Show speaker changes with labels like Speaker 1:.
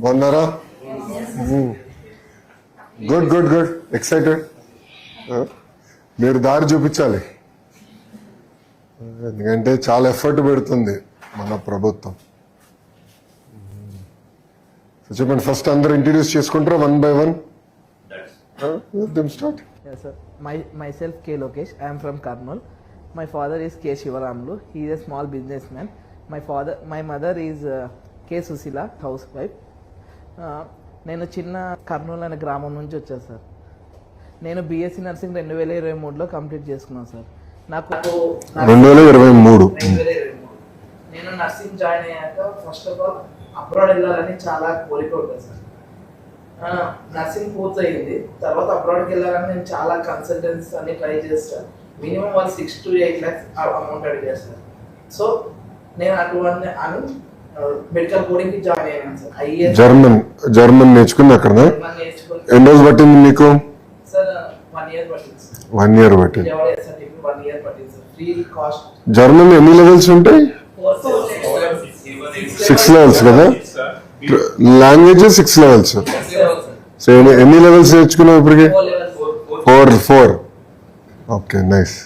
Speaker 1: బాగున్నారా? Good good good. Excited. మీరు దారి చూపించాలి, ఎందుకంటే చాలా ఎఫర్ట్ పెడుతుంది మన ప్రభుత్వం. చెప్పండి, ఫస్ట్ అందరూ ఇంట్రడ్యూస్ చేసుకుంటారా one by one? Start.
Speaker 2: Yes, sir. Myself K. Lokesh. I am from Karnool. My father is K. Shivaramlu. He is a small businessman. My mother is K. Susila, housewife. నేను చిన్న కర్నూలు అనే గ్రామం నుంచి వచ్చాను sir. నేను BSc nursing 2023లో complete చేసుకున్నాను sir. నాకు
Speaker 1: 2023
Speaker 2: నేను నర్సింగ్ జాయిన్ అయ్యాక ఫస్ట్ ఆఫ్ ఆల్ అబ్రాడ్ వెళ్ళాలని చాలా కోరిక ఉంటుంది సార్. నర్సింగ్ పూర్తి అయ్యింది, తర్వాత అబ్రాడ్కి వెళ్ళాలని నేను చాలా కన్సల్టెన్సీ అన్ని ట్రై చేస్తాను. మినిమం వాళ్ళు 6 to 8 lakhs అమౌంట్ అడిగారు సార్. సో నేను అటువంటి అని మెడికల్ కోడింగ్ కి జాయిన్ అయ్యాను సార్.
Speaker 1: జర్మన్ నేర్చుకుని అక్కడ ఎన్ని రోజులు పట్టింది మీకు?
Speaker 2: సార్ 1 year పట్టింది సార్.
Speaker 1: 1 year పట్టింది.
Speaker 2: 1 year పట్టింది సార్. Free cost.
Speaker 1: జర్మన్ ఎన్ని లెవెల్స్ ఉంటాయి? 6 levels కదా. Language 6 levels. సో ఎన్ని లెవెల్స్ నేర్చుకున్నావు ఇప్పటికి? 4. Okay, nice.